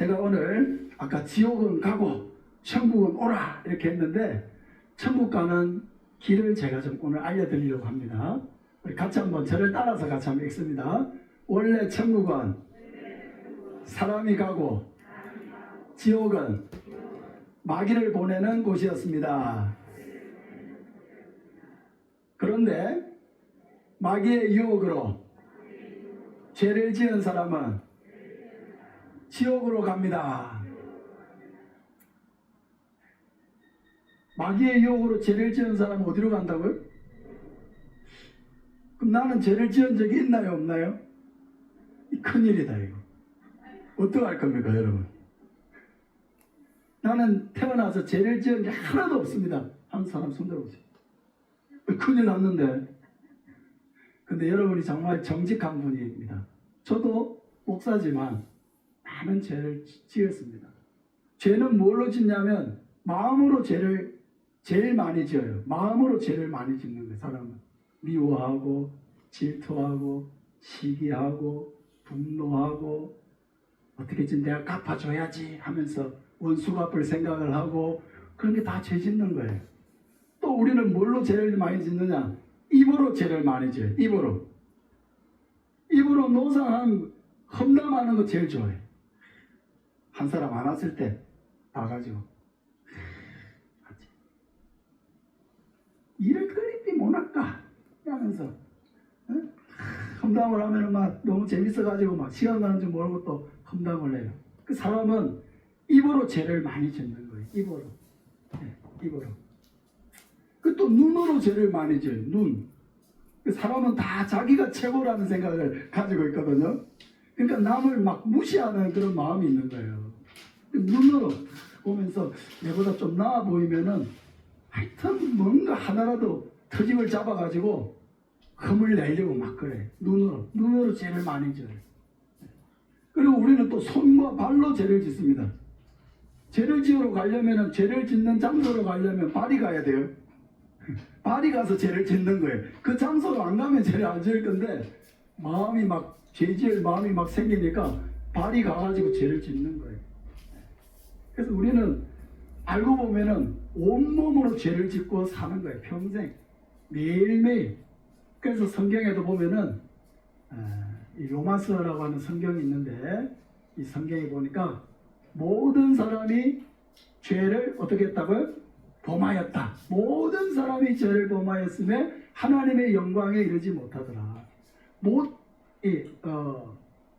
제가 오늘 아까 지옥은 가고 천국은 오라 이렇게 했는데 천국 가는 길을 제가 좀 오늘 알려드리려고 합니다. 우리 같이 한번 저를 따라서 같이 한번 읽습니다. 원래 천국은 사람이 가고 지옥은 마귀를 보내는 곳이었습니다. 그런데 마귀의 유혹으로 죄를 지은 사람은 지옥으로 갑니다. 마귀의 유혹으로 죄를 지은 사람은 어디로 간다고요? 그럼 나는 죄를 지은 적이 있나요, 없나요? 큰일이다 이거. 어떡할 겁니까 여러분? 나는 태어나서 죄를 지은 게 하나도 없습니다. 한 사람 손 들어보세요. 큰일 났는데. 근데 여러분이 정말 정직한 분입니다. 저도 목사지만 많은 죄를 지었습니다. 죄는 뭘로 짓냐면 마음으로 죄를 제일 많이 지어요. 마음으로 죄를 많이 짓는 거예요. 사람은 미워하고 질투하고 시기하고 분노하고 어떻게 좀 내가 갚아줘야지 하면서 원수 갚을 생각을 하고 그런 게 다 죄 짓는 거예요. 또 우리는 뭘로 죄를 많이 짓느냐? 입으로 죄를 많이 지어요. 입으로 노상한 험담하는 거 제일 좋아해. 한 사람 안 왔을 때 봐가지고 일을 그리 못할까 하면서 험담을 하면 막 너무 재밌어가지고 막 시간 가는 줄 모르고 또 험담을 해요. 그 사람은 입으로 죄를 많이 짓는 거예요. 입으로. 그 또 눈으로 죄를 많이 지어요. 눈. 그 사람은 다 자기가 최고라는 생각을 가지고 있거든요. 그러니까 남을 막 무시하는 그런 마음이 있는 거예요. 눈으로 보면서 내보다 좀 나아 보이면은 하여튼 뭔가 하나라도 터집을 잡아가지고 흠을 내려고 막 그래. 눈으로 죄를 많이 지어요. 그리고 우리는 또 손과 발로 죄를 짓습니다. 죄를 지으러 가려면 죄를 짓는 장소로 가려면 발이 가야 돼요. 발이 가서 죄를 짓는 거예요. 그 장소로 안 가면 죄를 안 지을 건데 마음이 막 죄 지을 마음이 막 생기니까 발이 가가지고 죄를 짓는 거예요. 그래서 우리는 알고 보면은 온몸으로 죄를 짓고 사는 거예요. 평생 매일매일. 그래서 성경에도 보면은 이 로마서라고 하는 성경이 있는데 이 성경에 보니까 모든 사람이 죄를 어떻게 했다고요? 범하였다. 모든 사람이 죄를 범하였음에 하나님의 영광에 이르지 못하더라.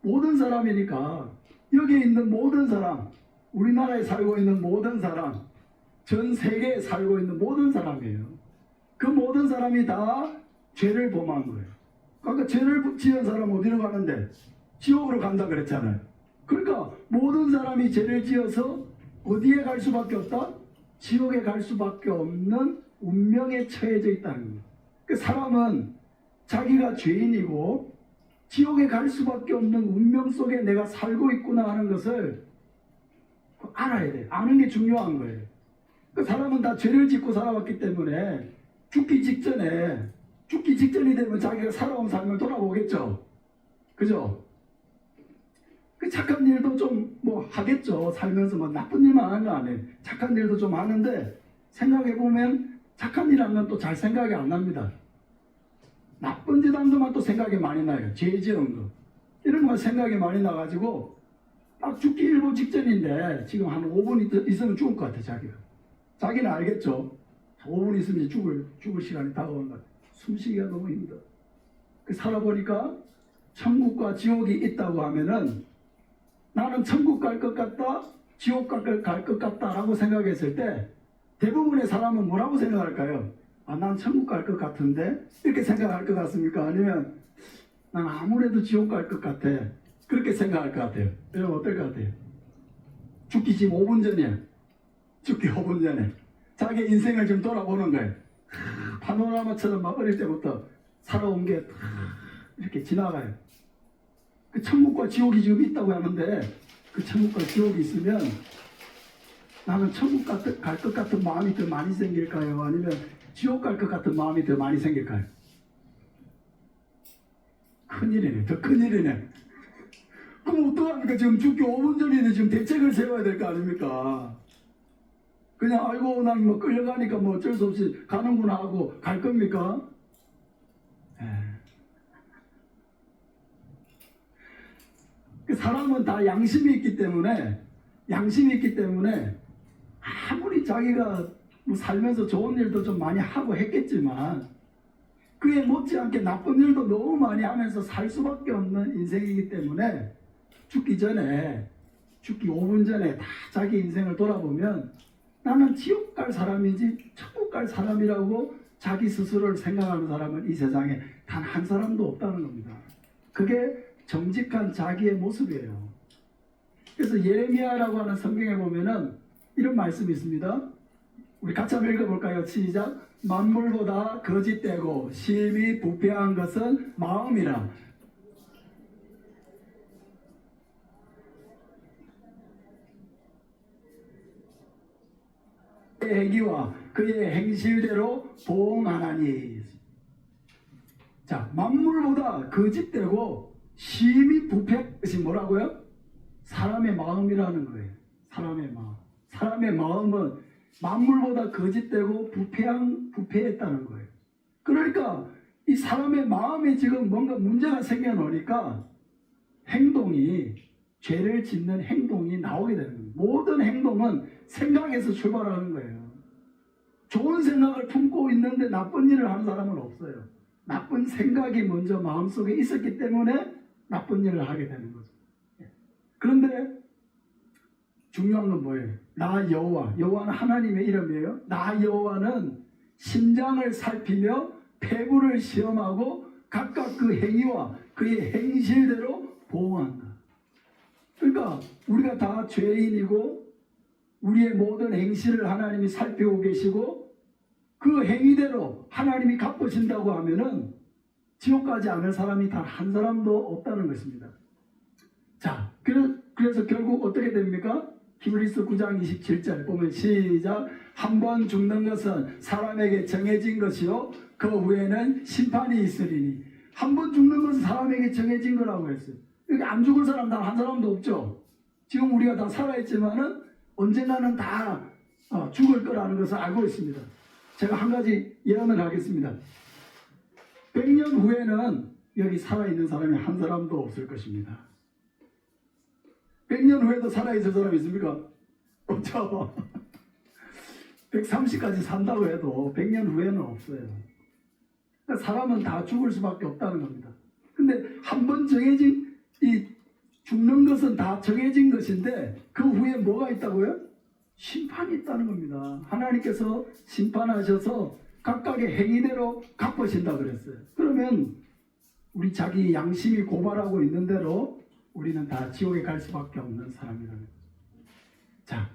모든 사람이니까 여기 있는 모든 사람, 우리나라에 살고 있는 모든 사람, 전 세계에 살고 있는 모든 사람이에요. 그 모든 사람이 다 죄를 범한 거예요. 그러니까 죄를 지은 사람 어디로 가는데? 지옥으로 간다 그랬잖아요. 그러니까 모든 사람이 죄를 지어서 어디에 갈 수밖에 없다? 지옥에 갈 수밖에 없는 운명에 처해져 있다는 거예요. 그 사람은 자기가 죄인이고 지옥에 갈 수밖에 없는 운명 속에 내가 살고 있구나 하는 것을 알아야 돼요. 아는 게 중요한 거예요. 그 사람은 다 죄를 짓고 살아왔기 때문에 죽기 직전이 되면 자기가 살아온 삶을 돌아보겠죠. 그죠? 그 착한 일도 좀 뭐 하겠죠. 살면서 뭐 나쁜 일만 하는 거 아니에요. 착한 일도 좀 하는데 생각해보면 착한 일 하면 또 잘 생각이 안 납니다. 나쁜 짓 한 것만 또 생각이 많이 나요. 죄 지은 거. 이런 거 생각이 많이 나가지고 딱 죽기 일보 직전인데 지금 한 5분 있으면 죽을 것 같아 자기가. 자기는 알겠죠. 5분 있으면 죽을 시간이 다가오는 것 같아. 숨쉬기가 너무 힘들어. 살아보니까 천국과 지옥이 있다고 하면은 나는 천국 갈 것 같다, 지옥 갈 것 같다라고 생각했을 때 대부분의 사람은 뭐라고 생각할까요? 난 천국 갈 것 같은데? 이렇게 생각할 것 같습니까? 아니면 난 아무래도 지옥 갈 것 같아. 그렇게 생각할 것 같아요. 여러분 어떨 것 같아요? 죽기 지금 5분 전이야. 죽기 5분 전에. 자기 인생을 좀 돌아보는 거예요. 파노라마처럼 막 어릴 때부터 살아온 게 이렇게 지나가요. 그 천국과 지옥이 지금 있다고 하는데 그 천국과 지옥이 있으면 나는 천국 갈 것 같은 마음이 더 많이 생길까요? 아니면 지옥 갈 것 같은 마음이 더 많이 생길까요? 큰일이네. 더 큰일이네. 그럼 어떡합니까? 지금 죽기 5분 전인데 지금 대책을 세워야 될 거 아닙니까? 그냥 아이고 난 뭐 끌려가니까 뭐 어쩔 수 없이 가는구나 하고 갈 겁니까? 사람은 다 양심이 있기 때문에 아무리 자기가 뭐 살면서 좋은 일도 좀 많이 하고 했겠지만 그에 못지않게 나쁜 일도 너무 많이 하면서 살 수밖에 없는 인생이기 때문에 죽기 5분 전에 다 자기 인생을 돌아보면 나는 지옥 갈 사람이지 천국 갈 사람이라고 자기 스스로를 생각하는 사람은 이 세상에 단 한 사람도 없다는 겁니다. 그게 정직한 자기의 모습이에요. 그래서 예레미야라고 하는 성경에 보면은 이런 말씀이 있습니다. 우리 같이 한번 읽어볼까요? 시작. 만물보다 거짓되고 심히 부패한 것은 마음이라. 그의 행위와 그의 행실대로 보응하나니. 자, 만물보다 거짓되고 심히 부패한 것이 뭐라고요? 사람의 마음이라는 거예요. 사람의 마음. 사람의 마음은 만물보다 거짓되고 부패했다는 거예요. 그러니까 이 사람의 마음에 지금 뭔가 문제가 생겨나니까 행동이, 죄를 짓는 행동이 나오게 되는 거예요. 모든 행동은 생각에서 출발하는 거예요. 좋은 생각을 품고 있는데 나쁜 일을 하는 사람은 없어요. 나쁜 생각이 먼저 마음속에 있었기 때문에 나쁜 일을 하게 되는 거죠. 그런데 중요한 건 뭐예요? 나 여호와, 여호와는 하나님의 이름이에요. 나 여호와는 심장을 살피며 폐부를 시험하고 각각 그 행위와 그의 행실대로 보응한다. 그러니까 우리가 다 죄인이고 우리의 모든 행실을 하나님이 살피고 계시고 그 행위대로 하나님이 갚으신다고 하면은 지옥 가지 않을 사람이 단 한 사람도 없다는 것입니다. 자, 그래서 결국 어떻게 됩니까? 히브리서 9장 27절 보면 시작. 한 번 죽는 것은 사람에게 정해진 것이요 그 후에는 심판이 있으리니. 한 번 죽는 것은 사람에게 정해진 거라고 했어요. 여기 안 죽을 사람 단 한 사람도 없죠. 지금 우리가 다 살아있지만은 언젠가는 다 죽을 거라는 것을 알고 있습니다. 제가 한 가지 예언을 하겠습니다. 100년 후에는 여기 살아있는 사람이 한 사람도 없을 것입니다. 100년 후에도 살아있을 사람이 있습니까? 없죠. 130까지 산다고 해도 100년 후에는 없어요. 그러니까 사람은 다 죽을 수밖에 없다는 겁니다. 근데 한 번 정해진 이 죽는 것은 다 정해진 것인데 그 후에 뭐가 있다고요? 심판이 있다는 겁니다. 하나님께서 심판하셔서 각각의 행위대로 갚으신다 그랬어요. 그러면 우리 자기 양심이 고발하고 있는 대로 우리는 다 지옥에 갈 수밖에 없는 사람이라는 거죠. 자,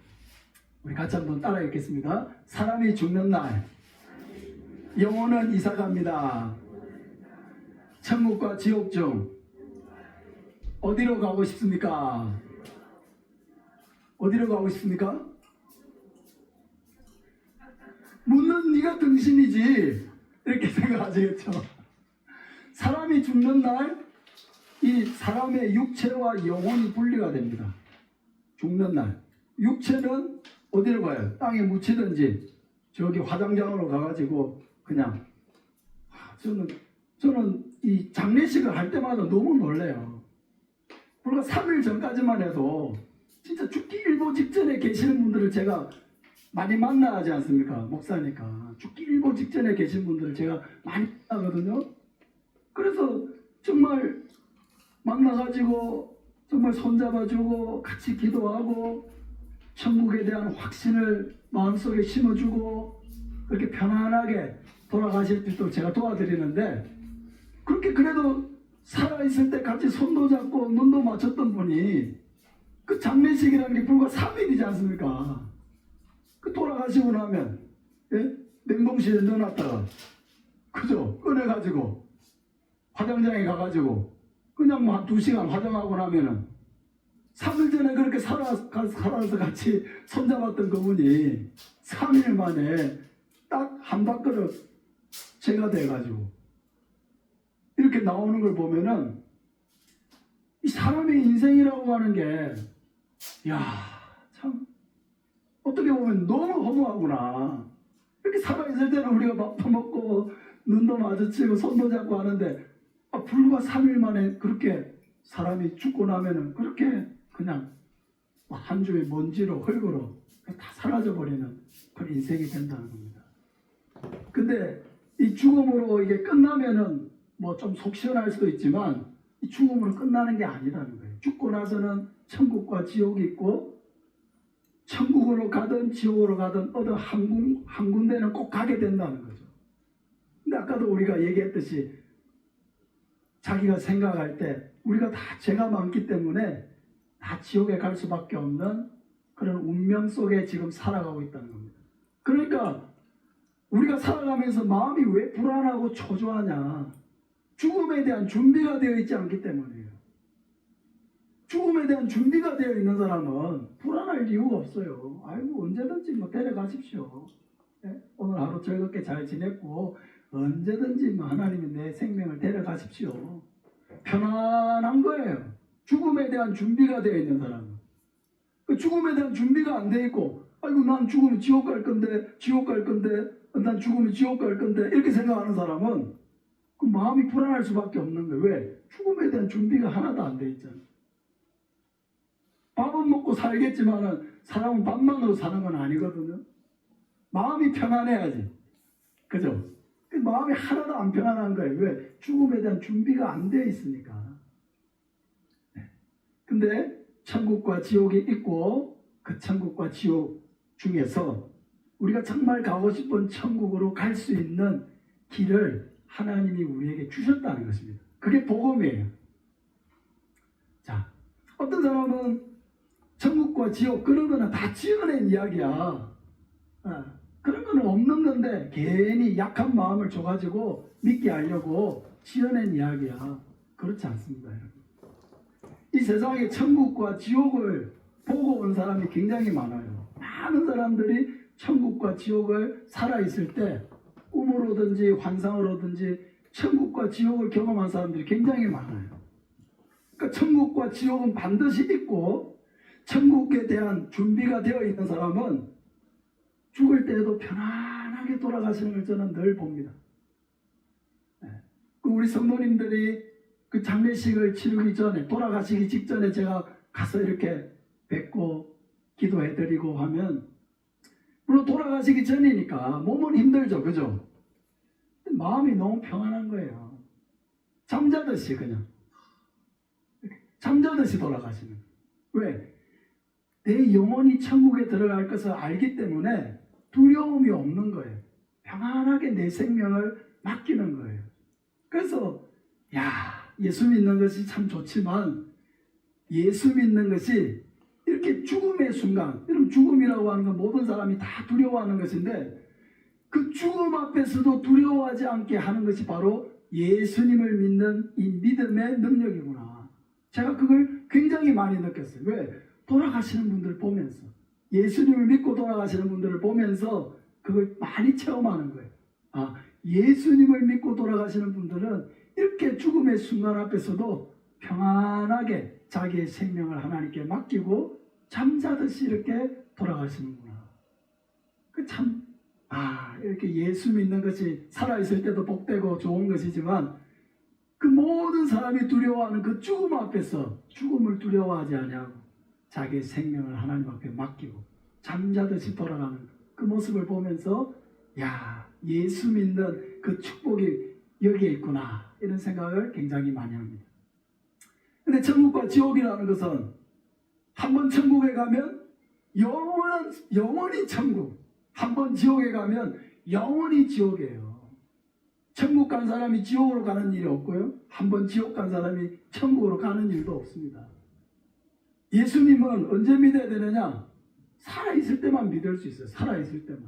우리 같이 한번 따라 읽겠습니다. 사람이 죽는 날 영혼은 이사갑니다. 천국과 지옥 중 어디로 가고 싶습니까? 어디로 가고 싶습니까? 묻는 네가 등신이지 이렇게 생각하시겠죠. 사람이 죽는 날 이 사람의 육체와 영혼이 분리가 됩니다. 죽는 날 육체는 어디로 가요? 땅에 묻히든지 저기 화장장으로 가가지고 그냥 저는 이 장례식을 할 때마다 너무 놀래요. 불과 3일 전까지만 해도 진짜 죽기 일보 직전에 계시는 분들을 제가 많이 만나지 않습니까? 목사니까 죽기 일보 직전에 계신 분들을 제가 많이 만나거든요. 그래서 정말 만나가지고 정말 손잡아주고 같이 기도하고 천국에 대한 확신을 마음속에 심어주고 그렇게 편안하게 돌아가실 수 있도록 제가 도와드리는데 그렇게 그래도 살아있을 때 같이 손도 잡고 눈도 맞췄던 분이 그 장례식이라는 게 불과 3일이지 않습니까? 그 돌아가시고 나면 냉동실에 넣어놨다가 그죠? 꺼내가지고 화장장에 가가지고 그냥 뭐 한 2시간 화장하고 나면은 3일 전에 그렇게 살아서 같이 손잡았던 그분이 3일 만에 딱 한 밥그릇 죄가 돼가지고 이렇게 나오는 걸 보면은 이 사람의 인생이라고 하는 게, 야, 참, 어떻게 보면 너무 허무하구나. 이렇게 살아있을 때는 우리가 밥도 먹고, 눈도 마주치고, 손도 잡고 하는데, 불과 3일 만에 그렇게 사람이 죽고 나면은 그렇게 그냥 한 주의 먼지로, 흙으로 다 사라져버리는 그런 인생이 된다는 겁니다. 근데 이 죽음으로 이게 끝나면은 뭐 좀 속 시원할 수도 있지만, 이 죽음으로 끝나는 게 아니라는 거예요. 죽고 나서는 천국과 지옥이 있고, 천국으로 가든 지옥으로 가든 어느 한 군데는 꼭 가게 된다는 거죠. 근데 아까도 우리가 얘기했듯이 자기가 생각할 때 우리가 다 죄가 많기 때문에 다 지옥에 갈 수밖에 없는 그런 운명 속에 지금 살아가고 있다는 겁니다. 그러니까 우리가 살아가면서 마음이 왜 불안하고 초조하냐? 죽음에 대한 준비가 되어 있지 않기 때문이에요. 죽음에 대한 준비가 되어 있는 사람은 불안할 이유가 없어요. 아이고, 언제든지 뭐 데려가십시오. 네? 오늘 하루 즐겁게 잘 지냈고 언제든지 뭐 하나님이 내 생명을 데려가십시오. 편안한 거예요. 죽음에 대한 준비가 되어 있는 사람은. 그 죽음에 대한 준비가 안 돼 있고, 아이고, 난 죽으면 지옥 갈 건데, 난 죽으면 지옥 갈 건데, 이렇게 생각하는 사람은 그 마음이 불안할 수밖에 없는 거예요. 왜? 죽음에 대한 준비가 하나도 안 돼 있잖아요. 밥은 먹고 살겠지만은 사람은 밥만으로 사는 건 아니거든요. 마음이 편안해야지. 그죠? 그 마음이 하나도 안 편안한 거예요. 왜? 죽음에 대한 준비가 안 돼 있으니까. 근데 천국과 지옥이 있고, 그 천국과 지옥 중에서 우리가 정말 가고 싶은 천국으로 갈 수 있는 길을 하나님이 우리에게 주셨다는 것입니다. 그게 복음이에요. 자, 어떤 사람은 천국과 지옥 그런 거는 다 지어낸 이야기야. 그런 거는 없는 건데 괜히 약한 마음을 줘가지고 믿게 하려고 지어낸 이야기야. 그렇지 않습니다, 여러분. 이 세상에 천국과 지옥을 보고 온 사람이 굉장히 많아요. 많은 사람들이 천국과 지옥을 살아있을 때 꿈으로든지 환상으로든지 천국과 지옥을 경험한 사람들이 굉장히 많아요. 그러니까 천국과 지옥은 반드시 있고, 천국에 대한 준비가 되어 있는 사람은 죽을 때에도 편안하게 돌아가시는 걸 저는 늘 봅니다. 우리 성도님들이 그 장례식을 치르기 전에, 돌아가시기 직전에 제가 가서 이렇게 뵙고 기도해드리고 하면, 물론 돌아가시기 전이니까 몸은 힘들죠, 그죠? 마음이 너무 평안한 거예요. 잠자듯이 그냥 잠자듯이 돌아가시는 거예요. 왜? 내 영혼이 천국에 들어갈 것을 알기 때문에 두려움이 없는 거예요. 평안하게 내 생명을 맡기는 거예요. 그래서 예수 믿는 것이 참 좋지만, 예수 믿는 것이 이렇게 죽음의 순간, 여러분, 죽음이라고 하는 건 모든 사람이 다 두려워하는 것인데, 그 죽음 앞에서도 두려워하지 않게 하는 것이 바로 예수님을 믿는 이 믿음의 능력이구나. 제가 그걸 굉장히 많이 느꼈어요. 왜? 돌아가시는 분들을 보면서, 예수님을 믿고 돌아가시는 분들을 보면서 그걸 많이 체험하는 거예요. 예수님을 믿고 돌아가시는 분들은 이렇게 죽음의 순간 앞에서도 평안하게 자기의 생명을 하나님께 맡기고 잠자듯이 이렇게 돌아가시는구나. 이렇게 예수 믿는 것이 살아있을 때도 복되고 좋은 것이지만, 그 모든 사람이 두려워하는 그 죽음 앞에서 죽음을 두려워하지 아니하고 자기의 생명을 하나님 앞에 맡기고 잠자듯이 돌아가는 그 모습을 보면서, 예수 믿는 그 축복이 여기에 있구나, 이런 생각을 굉장히 많이 합니다. 근데 천국과 지옥이라는 것은 한번 천국에 가면 영원히 천국, 한번 지옥에 가면 영원히 지옥이에요. 천국 간 사람이 지옥으로 가는 일이 없고요, 한번 지옥 간 사람이 천국으로 가는 일도 없습니다. 예수님은 언제 믿어야 되느냐? 살아있을 때만 믿을 수 있어요. 살아있을 때만.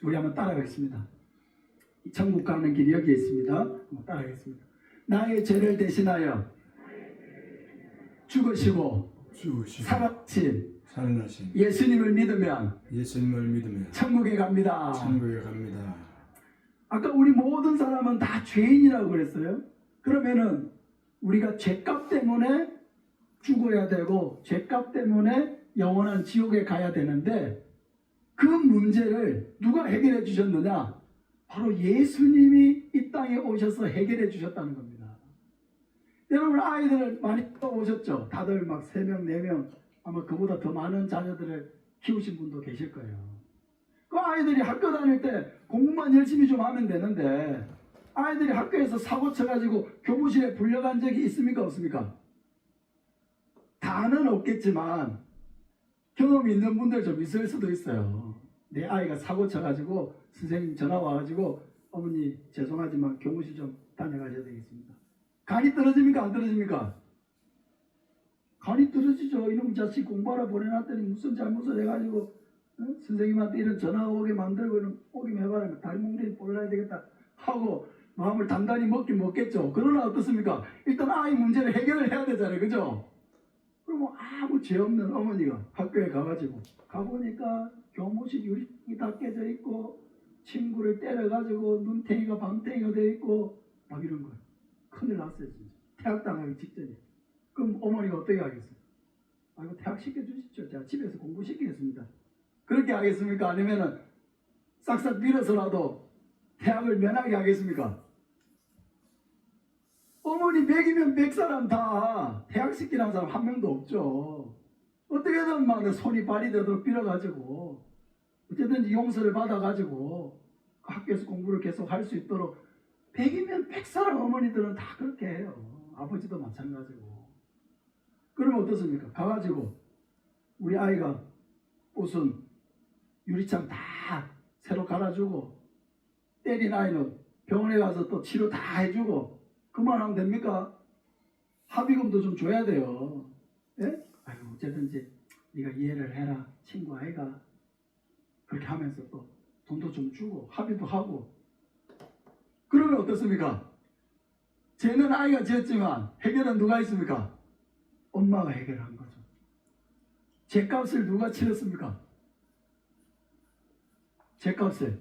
우리 한번 따라가겠습니다. 천국 가는 길이 여기에 있습니다. 한번 따라가겠습니다. 나의 죄를 대신하여 죽으시고 살아나신 예수님을 믿으면 천국에 갑니다. 아까 우리 모든 사람은 다 죄인이라고 그랬어요. 그러면은 우리가 죄값 때문에 죽어야 되고 죄값 때문에 영원한 지옥에 가야 되는데 그 문제를 누가 해결해 주셨느냐? 바로 예수님이 이 땅에 오셔서 해결해 주셨다는 겁니다. 여러분 아이들을 많이 오셨죠? 다들 막 3명, 4명 아마 그보다 더 많은 자녀들을 키우신 분도 계실 거예요. 그 아이들이 학교 다닐 때 공부만 열심히 좀 하면 되는데 아이들이 학교에서 사고 쳐가지고 교무실에 불려간 적이 있습니까? 없습니까? 다는 없겠지만 경험이 있는 분들 좀 있을 수도 있어요. 내 아이가 사고 쳐가지고 선생님 전화 와가지고 어머니 죄송하지만 교무실 좀 다녀가셔야 되겠습니다. 간이 떨어집니까? 안 떨어집니까? 간이 떨어지죠. 이놈 자식 공부하러 보내놨더니 무슨 잘못을 해가지고 선생님한테 이런 전화 오게 만들고 오게 해봐라. 다리 몽둥이 볼라야 되겠다 하고 마음을 단단히 먹긴 먹겠죠. 그러나 어떻습니까? 일단 아이 문제를 해결을 해야 되잖아요. 그죠? 그럼 아무 죄 없는 어머니가 학교에 가가지고 가보니까 교무실 유리창이 다 깨져 있고 친구를 때려가지고 눈탱이가 밤탱이가 돼 있고 막 이런 거예요. 큰일 났어요. 진짜. 퇴학당하기 직전에. 그럼 어머니가 어떻게 하겠어요? 이거 퇴학시켜주십시오. 제가 집에서 공부시키겠습니다. 그렇게 하겠습니까? 아니면은 싹싹 빌어서라도 퇴학을 면하게 하겠습니까? 어머니 100이면 100사람 다 퇴학시키는 사람 한 명도 없죠. 어떻게든 막 손이 발이 되도록 빌어가지고 어쨌든 용서를 받아가지고 학교에서 공부를 계속 할 수 있도록 100이면 100사람 어머니들은 다 그렇게 해요. 아버지도 마찬가지고. 그러면 어떻습니까? 가가지고 우리 아이가 무슨 유리창 다 새로 갈아주고 때린 아이는 병원에 가서 또 치료 다 해주고 그만하면 됩니까? 합의금도 좀 줘야 돼요. 예? 아이고 어쨌든지 네가 이해를 해라. 친구 아이가 그렇게 하면서 또 돈도 좀 주고 합의도 하고 그러면 어떻습니까? 죄는 아이가 지었지만 해결은 누가 했습니까? 엄마가 해결한 거죠. 죄값을 누가 치렀습니까? 죄값을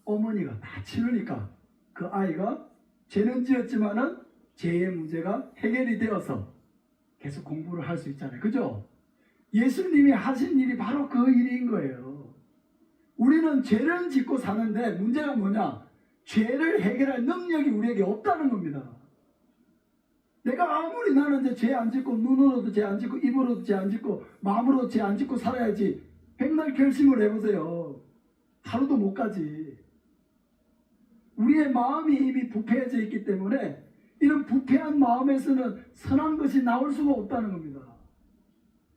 어머니가 다 치르니까 그 아이가 죄는 지었지만은 죄의 문제가 해결이 되어서 계속 공부를 할 수 있잖아요. 그죠? 예수님이 하신 일이 바로 그 일인 거예요. 우리는 죄를 짓고 사는데 문제가 뭐냐? 죄를 해결할 능력이 우리에게 없다는 겁니다. 내가 아무리 나는 이제 죄 안 짓고 눈으로도 죄 안 짓고 입으로도 죄 안 짓고 마음으로도 죄 안 짓고 살아야지 백날 결심을 해보세요. 하루도 못 가지. 우리의 마음이 이미 부패해져 있기 때문에 이런 부패한 마음에서는 선한 것이 나올 수가 없다는 겁니다.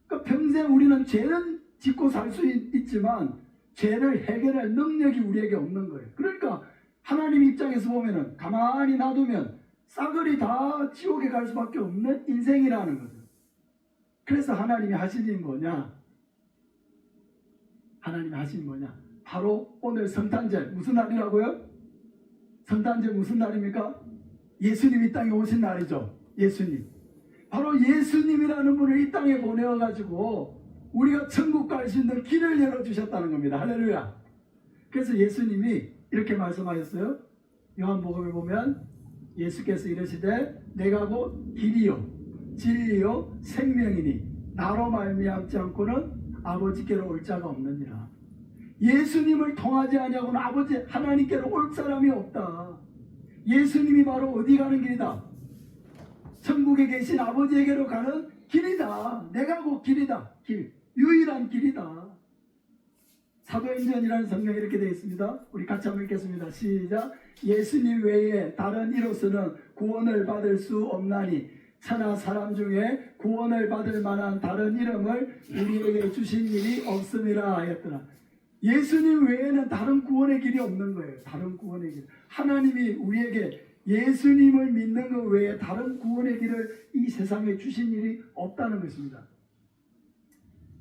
그러니까 평생 우리는 죄는 짓고 살 수 있지만 죄를 해결할 능력이 우리에게 없는 거예요. 그러니까 하나님 입장에서 보면은 가만히 놔두면 싸그리 다 지옥에 갈 수밖에 없는 인생이라는 거죠. 그래서 하나님이 하신 일이 뭐냐? 하나님이 하신 뭐냐? 바로 오늘 성탄절 무슨 날이라고요? 성탄절 무슨 날입니까? 예수님이 이 땅에 오신 날이죠. 예수님. 바로 예수님이라는 분을 이 땅에 보내어가지고 우리가 천국 갈 수 있는 길을 열어주셨다는 겁니다. 할렐루야. 그래서 예수님이 이렇게 말씀하셨어요. 요한복음에 보면 예수께서 이르시되 내가 곧 길이요 진리요 생명이니 나로 말미암지 않고는 아버지께로 올 자가 없느니라. 예수님을 통하지 아니하고는 아버지 하나님께로 올 사람이 없다. 예수님이 바로 어디 가는 길이다? 천국에 계신 아버지에게로 가는 길이다. 내가 곧 길이다. 길. 유일한 길이다. 사도행전이라는 성경에 이렇게 되어 있습니다. 우리 같이 한번 읽겠습니다. 시작. 예수님 외에 다른 이로서는 구원을 받을 수 없나니 천하 사람 중에 구원을 받을 만한 다른 이름을 우리에게 주신 일이 없음이라 하였더라. 예수님 외에는 다른 구원의 길이 없는 거예요. 다른 구원의 길. 하나님이 우리에게 예수님을 믿는 것 외에 다른 구원의 길을 이 세상에 주신 일이 없다는 것입니다.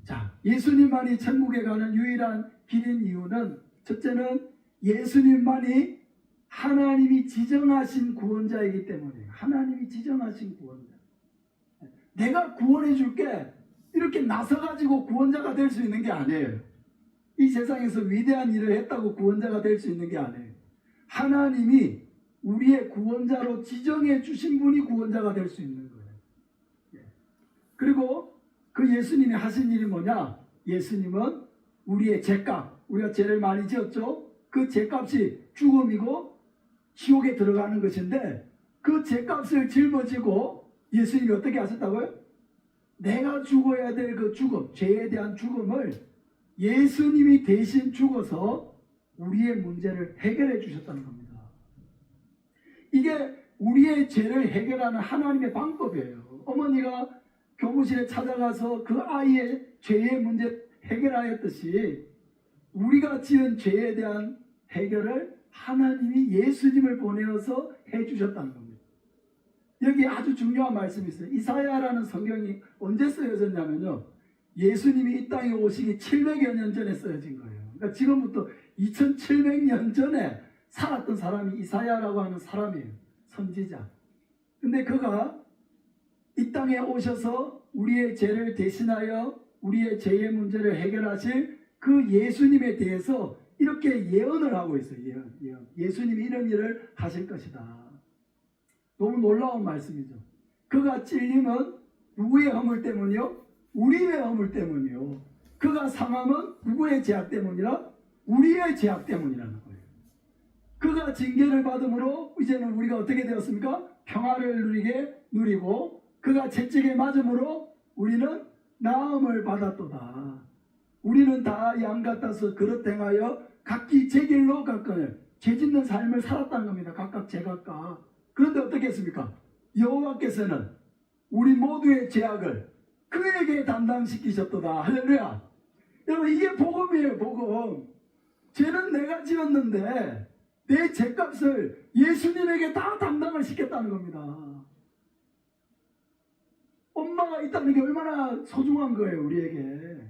자, 예수님만이 천국에 가는 유일한 길인 이유는 첫째는 예수님만이 하나님이 지정하신 구원자이기 때문이에요. 하나님이 지정하신 구원자. 내가 구원해 줄게 이렇게 나서가지고 구원자가 될 수 있는 게 아니에요. 이 세상에서 위대한 일을 했다고 구원자가 될 수 있는 게 아니에요. 하나님이 우리의 구원자로 지정해 주신 분이 구원자가 될 수 있는 거예요. 예. 그리고 그 예수님이 하신 일이 뭐냐? 예수님은 우리의 죄값, 우리가 죄를 많이 지었죠? 그 죄값이 죽음이고 지옥에 들어가는 것인데 그 죄값을 짊어지고 예수님이 어떻게 하셨다고요? 내가 죽어야 될 그 죽음, 죄에 대한 죽음을 예수님이 대신 죽어서 우리의 문제를 해결해 주셨다는 겁니다. 이게 우리의 죄를 해결하는 하나님의 방법이에요. 어머니가 교무실에 찾아가서 그 아이의 죄의 문제 해결하였듯이 우리가 지은 죄에 대한 해결을 하나님이 예수님을 보내어서 해주셨다는 겁니다. 여기 아주 중요한 말씀이 있어요. 이사야라는 성경이 언제 쓰여졌냐면요, 예수님이 이 땅에 오시기 700여 년 전에 쓰여진 거예요. 그러니까 지금부터 2700년 전에 살았던 사람이 이사야라고 하는 사람이에요. 선지자. 근데 그가 이 땅에 오셔서 우리의 죄를 대신하여 우리의 죄의 문제를 해결하실 그 예수님에 대해서 이렇게 예언을 하고 있어요. 예언. 예수님이 이런 일을 하실 것이다. 너무 놀라운 말씀이죠. 그가 찔림은 누구의 허물 때문이요? 우리의 허물 때문이요. 그가 상함은 누구의 죄악 때문이라? 우리의 죄악 때문이라는 거예요. 그가 징계를 받음으로 이제는 우리가 어떻게 되었습니까? 평화를 누리고 그가 채찍에 맞음으로 우리는 나음을 받았도다. 우리는 다 양 같아서 그릇 행하여 각기 제 길로 갔거늘 죄 짓는 삶을 살았다는 겁니다. 각각 제각각. 그런데 어떻게 했습니까? 여호와께서는 우리 모두의 죄악을 그에게 담당시키셨도다. 할렐루야. 여러분, 이게 복음이에요. 복음. 죄는 내가 지었는데 내 죄값을 예수님에게 다 담당을 시켰다는 겁니다. 엄마가 있다는 게 얼마나 소중한 거예요. 우리에게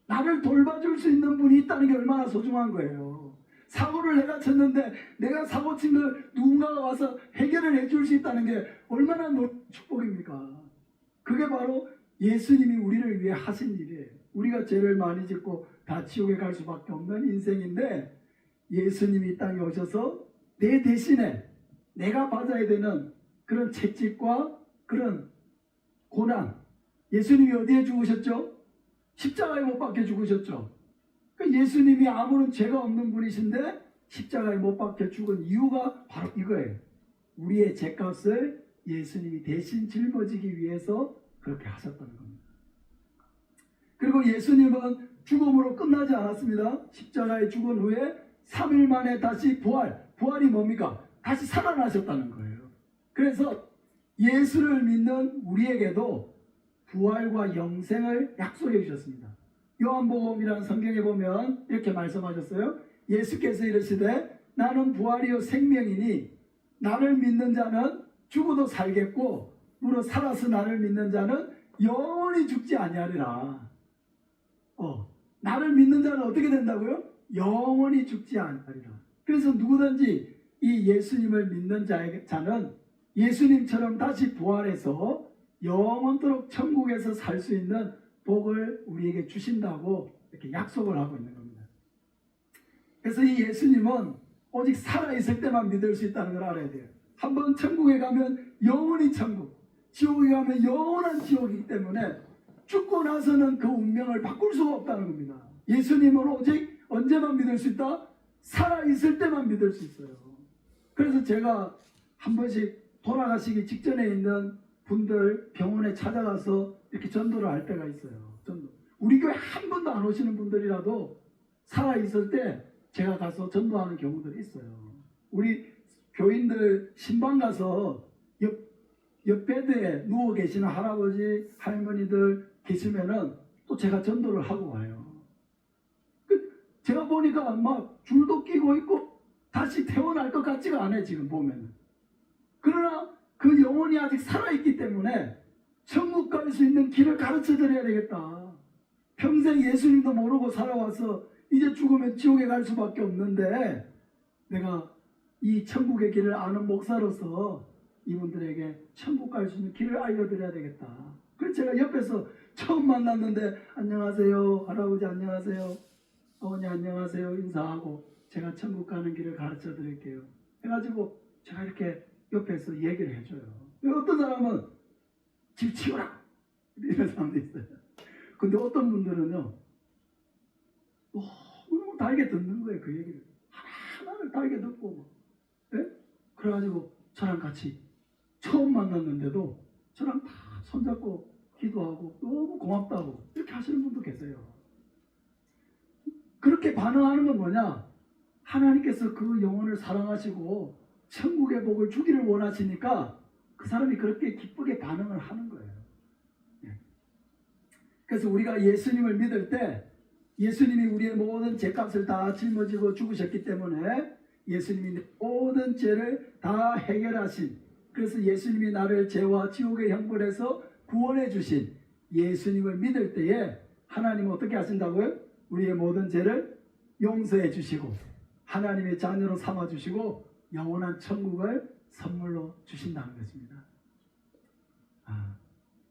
나를 돌봐줄 수 있는 분이 있다는 게 얼마나 소중한 거예요. 사고를 내가 쳤는데 내가 사고 친 걸 누군가가 와서 해결을 해줄 수 있다는 게 얼마나 축복입니까? 그게 바로 예수님이 우리를 위해 하신 일이에요. 우리가 죄를 많이 짓고 다 지옥에 갈 수밖에 없는 인생인데 예수님이 이 땅에 오셔서 내 대신에 내가 받아야 되는 그런 채찍과 그런 고난, 예수님이 어디에 죽으셨죠? 십자가에 못 박혀 죽으셨죠. 그러니까 예수님이 아무런 죄가 없는 분이신데 십자가에 못 박혀 죽은 이유가 바로 이거예요. 우리의 죄값을 예수님이 대신 짊어지기 위해서 그렇게 하셨다는 겁니다. 그리고 예수님은 죽음으로 끝나지 않았습니다. 십자가에 죽은 후에 3일 만에 다시 부활이 뭡니까? 다시 살아나셨다는 거예요. 그래서 예수를 믿는 우리에게도 부활과 영생을 약속해 주셨습니다. 요한복음이라는 성경에 보면 이렇게 말씀하셨어요. 예수께서 이르시되 나는 부활이요 생명이니 나를 믿는 자는 죽어도 살겠고 무릇 살아서 나를 믿는 자는 영원히 죽지 아니하리라. 나를 믿는 자는 어떻게 된다고요? 영원히 죽지 아니하리라. 그래서 누구든지 이 예수님을 믿는 자는 예수님처럼 다시 부활해서 영원토록 천국에서 살 수 있는 복을 우리에게 주신다고 이렇게 약속을 하고 있는 겁니다. 그래서 이 예수님은 오직 살아있을 때만 믿을 수 있다는 걸 알아야 돼요. 한번 천국에 가면 영원히 천국, 지옥에 가면 영원한 지옥이기 때문에 죽고 나서는 그 운명을 바꿀 수가 없다는 겁니다. 예수님은 오직 언제만 믿을 수 있다? 살아있을 때만 믿을 수 있어요. 그래서 제가 한 번씩 돌아가시기 직전에 있는 분들 병원에 찾아가서 이렇게 전도를 할 때가 있어요. 전도. 우리 교회 한 번도 안 오시는 분들이라도 살아있을 때 제가 가서 전도하는 경우들이 있어요. 우리 교인들 신방 가서 옆 베드에 누워 계시는 할아버지, 할머니들 계시면은 또 제가 전도를 하고 와요. 제가 보니까 막 줄도 끼고 있고 다시 태어날 것 같지가 않아요. 지금 보면은. 그러나 그 영혼이 아직 살아있기 때문에 천국 갈 수 있는 길을 가르쳐 드려야 되겠다. 평생 예수님도 모르고 살아와서 이제 죽으면 지옥에 갈 수밖에 없는데 내가 이 천국의 길을 아는 목사로서 이분들에게 천국 갈 수 있는 길을 알려드려야 되겠다. 그래서 제가 옆에서 처음 만났는데 안녕하세요 할아버지, 안녕하세요 어머니, 안녕하세요 인사하고 제가 천국 가는 길을 가르쳐 드릴게요 해가지고 제가 이렇게 옆에서 얘기를 해줘요. 어떤 사람은 집 치워라 이런 사람도 있어요. 근데 어떤 분들은요 너무 달게 듣는 거예요. 그 얘기를 하나하나를 달게 듣고 예? 그래가지고 저랑 같이 처음 만났는데도 저랑 다 손잡고 기도하고 너무 고맙다고 이렇게 하시는 분도 계세요. 그렇게 반응하는 건 뭐냐? 하나님께서 그 영혼을 사랑하시고 천국의 복을 주기를 원하시니까 그 사람이 그렇게 기쁘게 반응을 하는 거예요. 그래서 우리가 예수님을 믿을 때 예수님이 우리의 모든 죄값을 다 짊어지고 죽으셨기 때문에 예수님이 모든 죄를 다 해결하신, 그래서 예수님이 나를 죄와 지옥의 형벌에서 구원해 주신 예수님을 믿을 때에 하나님은 어떻게 하신다고요? 우리의 모든 죄를 용서해 주시고 하나님의 자녀로 삼아 주시고 영원한 천국을 선물로 주신다는 것입니다.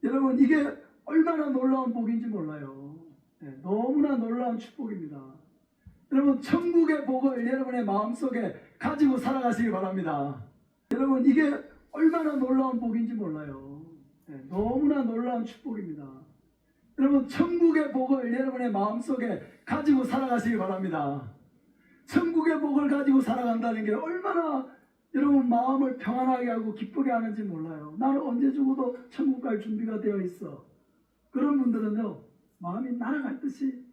여러분 이게 얼마나 놀라운 복인지 몰라요. 네, 너무나 놀라운 축복입니다. 여러분 천국의 복을 여러분의 마음속에 가지고 살아가시기 바랍니다. 여러분 이게 얼마나 놀라운 복인지 몰라요. 네, 너무나 놀라운 축복입니다. 여러분 천국의 복을 여러분의 마음속에 가지고 살아가시기 바랍니다. 천국의 복을 가지고 살아간다는 게 얼마나 여러분 마음을 평안하게 하고 기쁘게 하는지 몰라요. 나는 언제 죽어도 천국 갈 준비가 되어 있어. 그런 분들은요 마음이 날아갈 듯이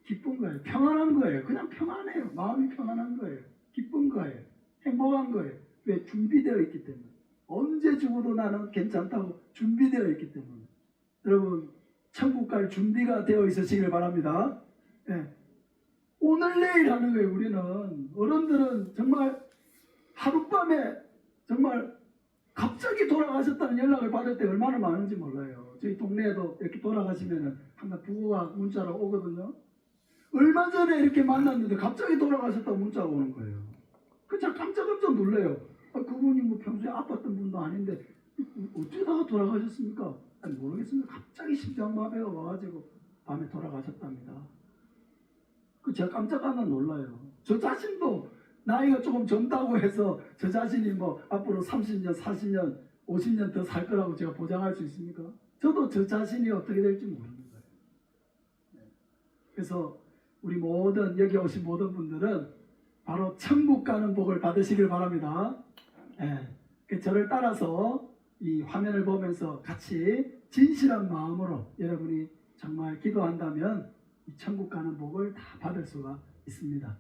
기쁜 거예요. 평안한 거예요. 그냥 평안해요. 마음이 평안한 거예요. 기쁜 거예요. 행복한 거예요. 왜? 준비되어 있기 때문에. 언제 죽어도 나는 괜찮다고 준비되어 있기 때문에. 여러분 천국 갈 준비가 되어 있으시길 바랍니다. 네. 오늘 내일 하는 거예요. 우리는 어른들은 정말 하룻밤에 정말 갑자기 돌아가셨다는 연락을 받을 때 얼마나 많은지 몰라요. 저희 동네에도 이렇게 돌아가시면은 항상 부부가 문자로 오거든요. 얼마 전에 이렇게 만났는데 갑자기 돌아가셨다고 문자가 오는 거예요. 제가 깜짝 놀래요. 그분이 뭐 평소에 아팠던 분도 아닌데 어쩌다가 돌아가셨습니까? 아니, 모르겠습니다. 갑자기 심장마비가 와가지고 밤에 돌아가셨답니다. 제가 깜짝 놀라요. 저 자신도 나이가 조금 젊다고 해서 저 자신이 뭐 앞으로 30년, 40년, 50년 더 살 거라고 제가 보장할 수 있습니까? 저도 저 자신이 어떻게 될지 모르는 거예요. 그래서 우리 모든 여기 오신 모든 분들은 바로 천국 가는 복을 받으시길 바랍니다. 저를 따라서 이 화면을 보면서 같이 진실한 마음으로 여러분이 정말 기도한다면 이 천국 가는 복을 다 받을 수가 있습니다.